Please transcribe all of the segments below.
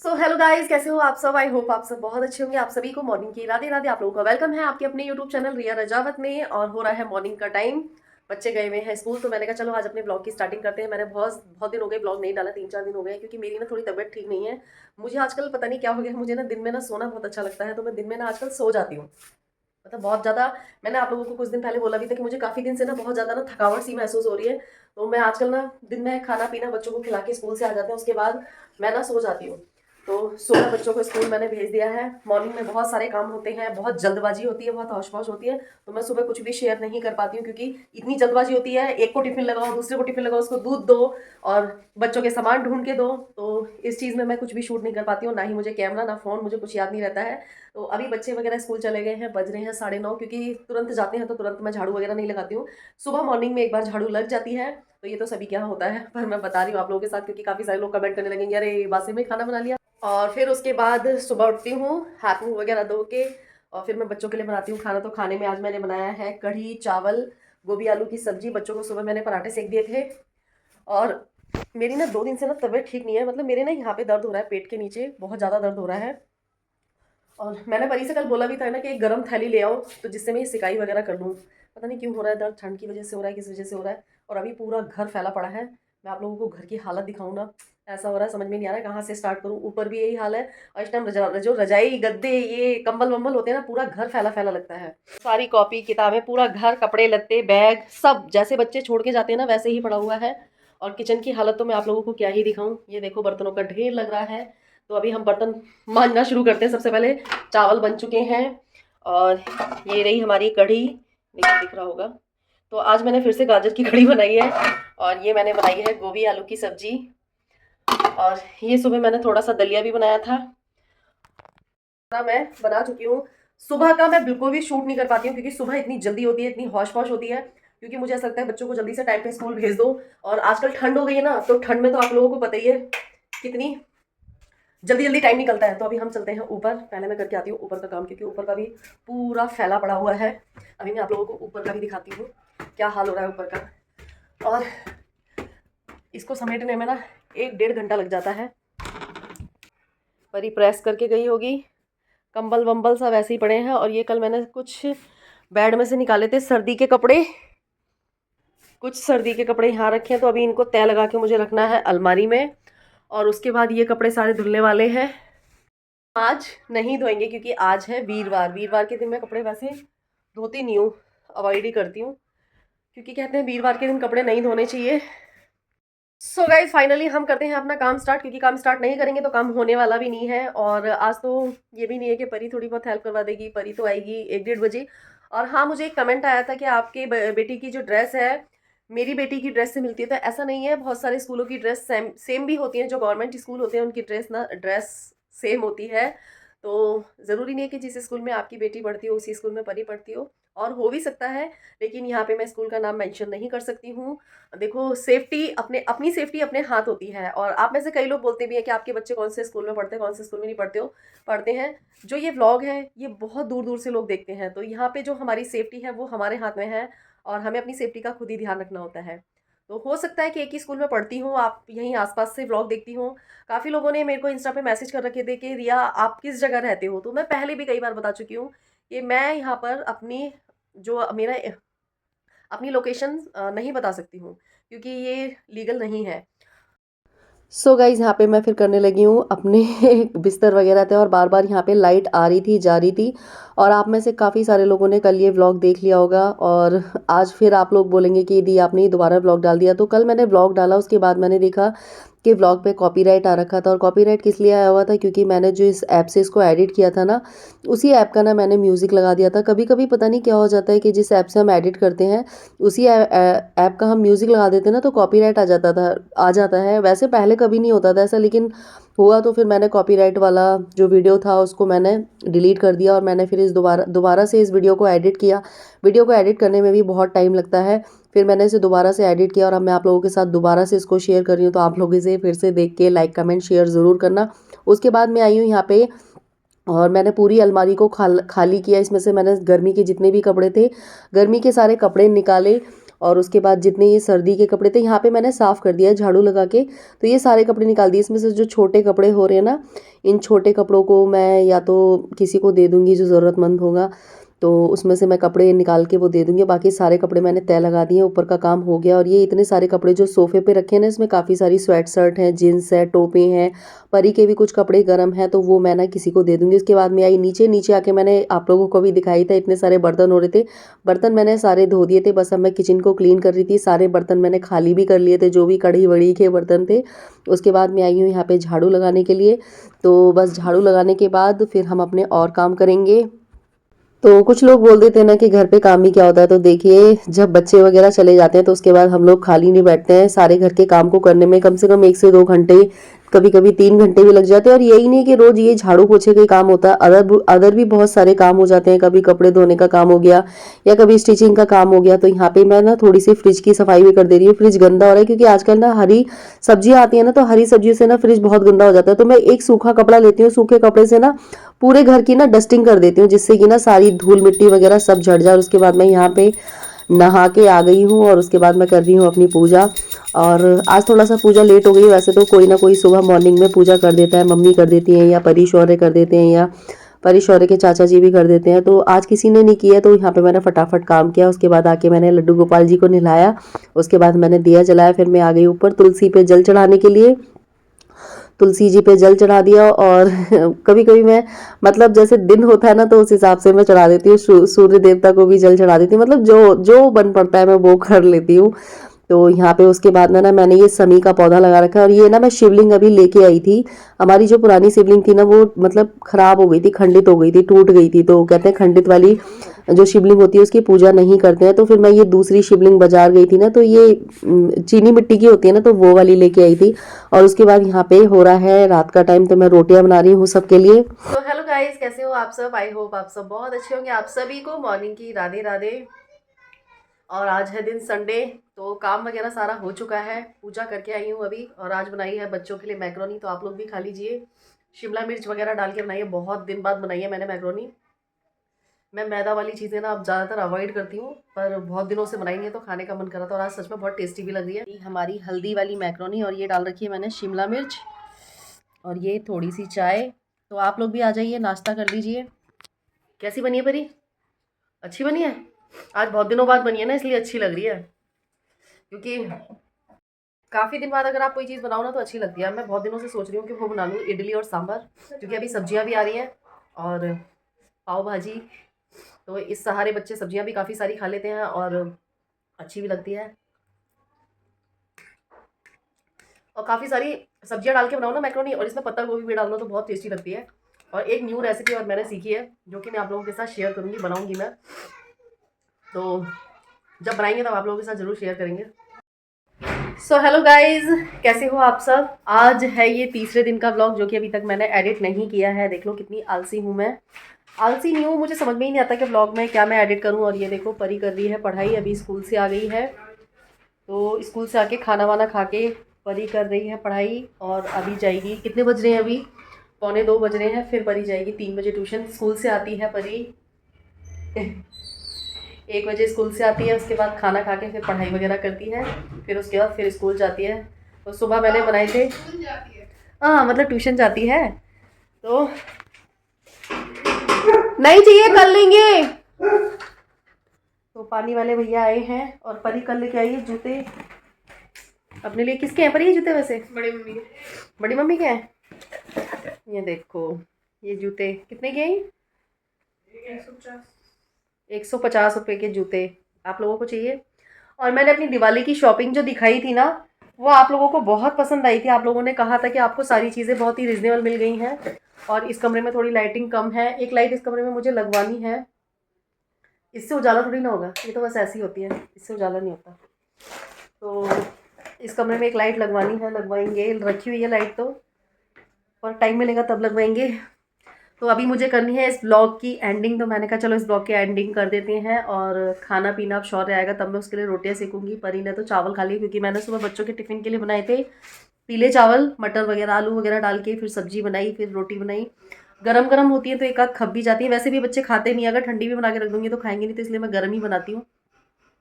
So hello guys, कैसे हो आप सब। आई होप आप सब बहुत अच्छे होंगे। आप सभी को मॉर्निंग की राधे राधे। आप लोगों का वेलकम है आपके अपने यूट्यूब चैनल रिया रजावत में। और हो रहा है मॉर्निंग का टाइम। बच्चे गए हुए हैं स्कूल, तो मैंने कहा चलो आज अपने ब्लॉग की स्टार्टिंग करते हैं। मैंने बहुत बहुत दिन हो गए ब्लॉग नहीं डाला, 3-4 दिन हो गए, क्योंकि मेरी ना थोड़ी तबीयत ठीक नहीं है। मुझे आजकल पता नहीं क्या हो गया है, मुझे ना दिन में ना सोना बहुत अच्छा लगता है, तो मैं दिन में ना आजकल सो जाती हूँ। मतलब बहुत ज़्यादा। मैंने आप लोगों को कुछ दिन पहले बोला भी था कि मुझे काफ़ी दिन से ना बहुत ज़्यादा ना थकावट सी महसूस हो रही है। तो मैं आजकल ना दिन में खाना पीना बच्चों को खिला के स्कूल से आ जाते हैं, उसके बाद मैं ना सो जाती हूँ। तो 16 बच्चों को स्कूल मैंने भेज दिया है। मॉर्निंग में बहुत सारे काम होते हैं, बहुत जल्दबाजी होती है, बहुत हौश-पौश होती है। तो मैं सुबह कुछ भी शेयर नहीं कर पाती हूँ, क्योंकि इतनी जल्दबाजी होती है। एक को टिफिन लगाओ, दूसरे को टिफिन लगाओ, उसको दूध दो और बच्चों के सामान ढूंढ के दो। तो इस चीज़ में मैं कुछ भी शूट नहीं कर पाती हूँ, ना ही मुझे कैमरा, ना फ़ोन, मुझे कुछ याद नहीं रहता है। तो अभी बच्चे वगैरह स्कूल चले गए हैं, बज रहे हैं 9:30, क्योंकि तुरंत जाते हैं तो तुरंत मैं झाड़ू वगैरह नहीं लगाती हूँ। सुबह मॉर्निंग में एक बार झाड़ू लग जाती है। तो ये तो सभी क्या होता है, पर मैं बता रही हूँ आप लोगों के साथ, क्योंकि काफ़ी सारे लोग कमेंट करने लगेंगे अरे बासी में खाना बना लिया। और फिर उसके बाद सुबह उठती हूँ, हाथ मुंह वगैरह धो के, और फिर मैं बच्चों के लिए बनाती हूँ खाना। तो खाने में आज मैंने बनाया है कढ़ी चावल, गोभी आलू की सब्जी। बच्चों को सुबह मैंने पराठे सेक दिए थे। और मेरी ना 2 दिन से ना तबीयत ठीक नहीं है, मतलब मेरे ना यहाँ पे दर्द हो रहा है, पेट के नीचे बहुत ज़्यादा दर्द हो रहा है। और मैंने परी से कल बोला भी था ना कि एक गर्म थैली ले आओ, तो जिससे मैं ये सिकाई वगैरह कर लूँ। पता नहीं क्यों हो रहा है दर्द, ठंड की वजह से हो रहा है, किस वजह से हो रहा है। और अभी पूरा घर फैला पड़ा है। मैं आप लोगों को घर की हालत दिखाऊं ना, ऐसा हो रहा है समझ में नहीं आ रहा है कहाँ से स्टार्ट करूँ। ऊपर भी यही हाल है, और इस टाइम जो रजाई गद्दे ये कंबल वम्बल होते हैं ना, पूरा घर फैला फैला लगता है। सारी कॉपी किताबें, पूरा घर, कपड़े लत्ते, बैग, सब जैसे बच्चे छोड़ के जाते हैं ना वैसे ही पड़ा हुआ है। और किचन की हालत तो मैं आप लोगों को क्या ही दिखाऊं। ये देखो बर्तनों का ढेर लग रहा है। तो अभी हम बर्तन मांजना शुरू करते हैं। सबसे पहले चावल बन चुके हैं, और ये रही हमारी कढ़ी, देखिए दिख रहा होगा। तो आज मैंने फिर से गाजर की कढ़ी बनाई है, और ये मैंने बनाई है गोभी आलू की सब्जी। और ये सुबह मैंने थोड़ा सा दलिया भी बनाया था। खाना मैं बना चुकी हूँ। सुबह का मैं बिल्कुल भी शूट नहीं कर पाती हूँ, क्योंकि सुबह इतनी जल्दी होती है, इतनी हौश पौश होती है, क्योंकि मुझे ऐसा लगता है बच्चों को जल्दी से टाइम पे स्कूल भेज दो। और आजकल ठंड हो गई है ना, तो ठंड में तो आप लोगों को पता ही है कितनी जल्दी जल्दी टाइम निकलता है। तो अभी हम चलते हैं ऊपर। पहले मैं करके आती हूँ ऊपर का काम, क्योंकि ऊपर का भी पूरा फैला पड़ा हुआ है। अभी मैं आप लोगों को ऊपर का भी दिखाती हूँ क्या हाल हो रहा है ऊपर का। और इसको समेटने में ना 1-1.5 घंटा लग जाता है। परी प्रेस करके गई होगी। कंबल वंबल सब ऐसे ही पड़े हैं। और ये कल मैंने कुछ बेड में से निकाले थे सर्दी के कपड़े, कुछ सर्दी के कपड़े यहाँ रखे हैं। तो अभी इनको तय लगा के मुझे रखना है अलमारी में। और उसके बाद ये कपड़े सारे धुलने वाले हैं। आज नहीं धोएंगे, क्योंकि आज है वीरवार। वीरवार के दिन मैं कपड़े वैसे धोती नहीं हूँ, अवॉइड ही करती हूँ, क्योंकि कहते हैं वीरवार के दिन कपड़े नहीं धोने चाहिए। सो गाइज फाइनली हम करते हैं अपना काम स्टार्ट, क्योंकि काम स्टार्ट नहीं करेंगे तो काम होने वाला भी नहीं है। और आज तो ये भी नहीं है कि परी थोड़ी बहुत हेल्प करवा देगी। परी तो आएगी 1-1:30 बजे। और हाँ, मुझे एक कमेंट आया था कि आपके बेटी की जो ड्रेस है मेरी बेटी की ड्रेस से मिलती है। तो ऐसा नहीं है, बहुत सारे स्कूलों की ड्रेस सेम सेम भी होती हैं। जो गवर्नमेंट स्कूल होते हैं उनकी ड्रेस सेम होती है। तो ज़रूरी नहीं है कि जिस स्कूल में आपकी बेटी पढ़ती हो उसी स्कूल में परी पढ़ती हो, और हो भी सकता है। लेकिन यहाँ पे मैं स्कूल का नाम मेंशन नहीं कर सकती हूँ। देखो, सेफ्टी अपनी सेफ्टी अपने हाथ होती है। और आप में से कई लोग बोलते भी हैं कि आपके बच्चे कौन से स्कूल में पढ़ते हैं, कौन से स्कूल में नहीं पढ़ते हैं। जो ये व्लॉग है ये बहुत दूर दूर से लोग देखते हैं, तो यहाँ पे जो हमारी सेफ्टी है वो हमारे हाथ में है। और हमें अपनी सेफ्टी का खुद ही ध्यान रखना होता है। तो हो सकता है कि एक ही स्कूल में पढ़ती हूँ, आप यहीं आसपास से व्लॉग देखती हूँ। काफ़ी लोगों ने मेरे को इंस्टा पे मैसेज कर रखे थे कि रिया आप किस जगह रहते हो। तो मैं पहले भी कई बार बता चुकी हूँ कि मैं यहाँ पर जो मेरा अपनी लोकेशन नहीं बता सकती हूँ, क्योंकि ये लीगल नहीं है। सो गाइज यहाँ पे मैं फिर करने लगी हूँ अपने बिस्तर वगैरह थे, और बार बार यहाँ पे लाइट आ रही थी जा रही थी। और आप में से काफ़ी सारे लोगों ने कल ये व्लॉग देख लिया होगा, और आज फिर आप लोग बोलेंगे कि दी आपने दोबारा व्लॉग डाल दिया। तो कल मैंने व्लॉग डाला, उसके बाद मैंने देखा कि व्लॉग पे कॉपीराइट आ रखा था। और कॉपीराइट किस लिए आया हुआ था, क्योंकि मैंने जो इस ऐप से इसको एडिट किया था ना, उसी ऐप का ना मैंने म्यूज़िक लगा दिया था। कभी कभी पता नहीं क्या हो जाता है कि जिस ऐप से हम एडिट करते हैं उसी ऐप का हम म्यूज़िक लगा देते हैं ना, तो कॉपीराइट आ जाता है। वैसे पहले कभी नहीं होता था ऐसा, लेकिन हुआ तो फिर मैंने कॉपीराइट वाला जो वीडियो था उसको मैंने डिलीट कर दिया। और मैंने फिर इस दोबारा से इस वीडियो को एडिट किया। वीडियो को एडिट करने में भी बहुत टाइम लगता है। फिर मैंने इसे दोबारा से एडिट किया, और अब मैं आप लोगों के साथ दोबारा से इसको शेयर कर रही हूँ। तो आप लोग इसे फिर से देख के लाइक कमेंट शेयर ज़रूर करना। उसके बाद मैं आई हूँ यहाँ पे, और मैंने पूरी अलमारी को खाली किया। इसमें से मैंने गर्मी के जितने भी कपड़े थे, गर्मी के सारे कपड़े निकाले। और उसके बाद जितने ये सर्दी के कपड़े थे यहाँ पे मैंने साफ़ कर दिया है झाड़ू लगा के। तो ये सारे कपड़े निकाल दिए। इसमें से जो छोटे कपड़े हो रहे हैं ना, इन छोटे कपड़ों को मैं या तो किसी को दे दूँगी जो ज़रूरतमंद होगा, तो उसमें से मैं कपड़े निकाल के वो दे दूँगी। बाकी सारे कपड़े मैंने तय लगा दिए, ऊपर का काम हो गया। और ये इतने सारे कपड़े जो सोफ़े पे रखे हैं ना, इसमें काफ़ी सारी स्वेट शर्ट हैं, जीन्स है, टोपे हैं, परी के भी कुछ कपड़े गर्म हैं, तो वो मैं ना किसी को दे दूँगी। उसके बाद मैं आई नीचे, नीचे आके मैंने आप लोगों को भी दिखाई था, इतने सारे बर्तन हो रहे थे। बर्तन मैंने सारे धो दिए थे, बस अब मैं किचन को क्लीन कर रही थी। सारे बर्तन मैंने खाली भी कर लिए थे, जो भी कढ़ी वढ़ी के बर्तन थे। उसके बाद मैं आई हूँ यहाँ पे झाड़ू लगाने के लिए। तो बस झाड़ू लगाने के बाद फिर हम अपने और काम करेंगे। तो कुछ लोग बोल देते हैं ना कि घर पे काम ही क्या होता है, तो देखिए जब बच्चे वगैरह चले जाते हैं तो उसके बाद हम लोग खाली नहीं बैठते हैं। सारे घर के काम को करने में कम से कम 1 से 2 घंटे, कभी कभी 3 घंटे भी लग जाते हैं। और यही नहीं कि रोज ये झाड़ू पोछे का ही काम होता है, अदर भी बहुत सारे काम हो जाते हैं। कभी कपड़े धोने का काम हो गया या कभी स्टिचिंग का काम हो गया। तो यहाँ पे मैं ना थोड़ी सी फ्रिज की सफाई भी कर दे रही हूँ। फ्रिज गंदा हो रहा है क्योंकि आजकल ना हरी सब्जियां आती है ना, तो हरी सब्जियों से ना फ्रिज बहुत गंदा हो जाता है। तो मैं एक सूखा कपड़ा लेती हूँ, सूखे कपड़े से ना पूरे घर की ना डस्टिंग कर देती हूँ, जिससे कि ना सारी धूल मिट्टी वगैरह सब झड़ जाए। और उसके बाद मैं यहाँ पे नहा के आ गई हूँ और उसके बाद मैं कर रही हूँ अपनी पूजा। और आज थोड़ा सा पूजा लेट हो गई, वैसे तो कोई ना कोई सुबह मॉर्निंग में पूजा कर देता है, मम्मी कर देती हैं या परी शौर्य कर देते हैं या परी शौर्य के चाचा जी भी कर देते हैं। तो आज किसी ने नहीं किया, तो यहाँ पे मैंने फटाफट काम किया। उसके बाद आके मैंने लड्डू गोपाल जी को नहलाया, उसके बाद मैंने दिया जलाया, फिर मैं आ गई ऊपर तुलसी पे जल चढ़ाने के लिए। तुलसी जी पे जल चढ़ा दिया। और कभी कभी मैं मतलब जैसे दिन होता है ना, तो उस हिसाब से मैं चढ़ा देती हूँ। सूर्य देवता को भी जल चढ़ा देती हूँ, मतलब जो जो बन पड़ता है मैं वो कर लेती हूँ। तो यहाँ पे उसके बाद में ना मैंने ये समी का पौधा लगा रखा है। और ये ना मैं शिवलिंग अभी लेके आई थी। हमारी जो पुरानी शिवलिंग थी ना, वो मतलब खराब हो गई थी, खंडित हो गई थी, टूट गई थी। तो कहते हैं खंडित वाली जो शिवलिंग होती है उसकी पूजा नहीं करते हैं। तो फिर मैं ये दूसरी शिवलिंग बाजार गई थी ना, तो ये चीनी मिट्टी की होती है ना, तो वो वाली लेके आई थी। और उसके बाद यहाँ पे हो रहा है रात का टाइम, तो मैं रोटियां बना रही हूँ सबके लिए। तो हेलो गाइस, कैसे हो आप सब? आई होप आप सब बहुत अच्छे होंगे। आप सभी को मॉर्निंग की राधे राधे। और आज है दिन संडे, तो काम वगैरह सारा हो चुका है। पूजा करके आई हूँ अभी। और आज बनाई है बच्चों के लिए मैक्रोनी, तो आप लोग भी खा लीजिए। शिमला मिर्च वगैरह डाल के बनाई है, बहुत दिन बाद बनाई है मैंने मैक्रोनी। मैं मैदा वाली चीज़ें ना अब ज़्यादातर अवॉइड करती हूँ, पर बहुत दिनों से बनाई नहीं है तो खाने का मन करा था। और आज सच में बहुत टेस्टी भी लग रही है ये हमारी हल्दी वाली मैक्रोनी। और ये डाल रखी है मैंने शिमला मिर्च, और ये थोड़ी सी चाय। तो आप लोग भी आ जाइए, नाश्ता कर लीजिए। कैसी बनी है परी? अच्छी बनी है? आज बहुत दिनों बाद बनी है ना, इसलिए अच्छी लग रही है। क्योंकि काफ़ी दिन बाद अगर आप कोई चीज़ बनाओ ना तो अच्छी लगती है। मैं बहुत दिनों से सोच रही हूँ कि वो बना लूँ, इडली और सांभर, क्योंकि अभी सब्जियाँ भी आ रही हैं और पाव भाजी। तो इस सहारे बच्चे सब्जियाँ भी काफ़ी सारी खा लेते हैं और अच्छी भी लगती है। और काफ़ी सारी सब्जियाँ डाल के बनाओ ना मैक्रोनी, और इसमें पत्ता गोभी भी डाल दो तो बहुत टेस्टी लगती है। और एक न्यू रेसिपी और मैंने सीखी है, जो कि मैं आप लोगों के साथ शेयर करूँगी, बनाऊँगी मैं। तो जब बनाएंगे तब आप लोगों के साथ ज़रूर शेयर करेंगे। सो हेलो गाइज, कैसे हो आप सब? आज है ये तीसरे दिन का व्लॉग, जो कि अभी तक मैंने एडिट नहीं किया है। देख लो कितनी आलसी हूँ मैं। आलसी नहीं हूँ, मुझे समझ में ही नहीं आता कि व्लॉग में क्या मैं एडिट करूँ। और ये देखो परी कर रही है पढ़ाई, अभी स्कूल से आ गई है। तो स्कूल से आके खाना वाना खा के परी कर रही है पढ़ाई। और अभी जाएगी, कितने बज रहे हैं अभी? 1:45 बज रहे हैं। फिर परी जाएगी 3 बजे ट्यूशन। स्कूल से आती है परी 1 बजे स्कूल से आती है। उसके बाद खाना खा के फिर पढ़ाई वगैरह करती है। फिर उसके बाद फिर स्कूल जाती है। तो सुबह मैंने बनाए थे, हाँ मतलब ट्यूशन जाती है। तो नहीं चाहिए, कर लेंगे। तो पानी वाले भैया आए हैं और परी कल लेके आई है जूते अपने लिए। किसके हैं परी ये जूते? वैसे बड़ी मम्मी के। बड़ी मम्मी के हैं। ये देखो, ये जूते कितने के हैं? 150 रुपये के जूते आप लोगों को चाहिए। और मैंने अपनी दिवाली की शॉपिंग जो दिखाई थी ना, वो आप लोगों को बहुत पसंद आई थी। आप लोगों ने कहा था कि आपको सारी चीज़ें बहुत ही रिजनेबल मिल गई हैं। और इस कमरे में थोड़ी लाइटिंग कम है, एक लाइट इस कमरे में मुझे लगवानी है। इससे उजाला थोड़ी ना होगा, ये तो बस ऐसी होती है, इससे उजाला नहीं होता। तो इस कमरे में एक लाइट लगवानी है, लगवाएंगे। रखी हुई है लाइट तो, और टाइम मिलेगा तब लगवाएंगे। तो अभी मुझे करनी है इस ब्लॉग की एंडिंग, तो मैंने कहा चलो इस ब्लॉग की एंडिंग कर देते हैं। और खाना पीना अब शौर्य आएगा तब मैं उसके लिए रोटियां सेकूंगी। परी ने तो चावल खा लिए, क्योंकि मैंने सुबह बच्चों के टिफ़िन के लिए बनाए थे पीले चावल, मटर वगैरह आलू वगैरह डाल के। फिर सब्जी बनाई, फिर रोटी बनाई। गरम गरम होती है तो एक आध खप भी जाती है। वैसे भी बच्चे खाते नहीं, अगर ठंडी भी बना के रख दूँगी तो खाएंगे नहीं, तो इसलिए मैं गर्म ही बनाती हूँ।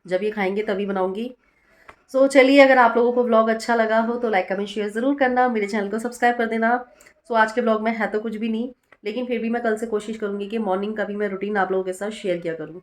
जब ये खाएंगे तभी बनाऊंगी। सो चलिए, अगर आप लोगों को व्लॉग अच्छा लगा हो तो लाइक कमेंट शेयर ज़रूर करना, मेरे चैनल को सब्सक्राइब कर देना। सो आज के व्लॉग में है तो कुछ भी नहीं, लेकिन फिर भी मैं कल से कोशिश करूँगी कि मॉर्निंग का भी मैं रूटीन आप लोगों के साथ शेयर किया करूँ।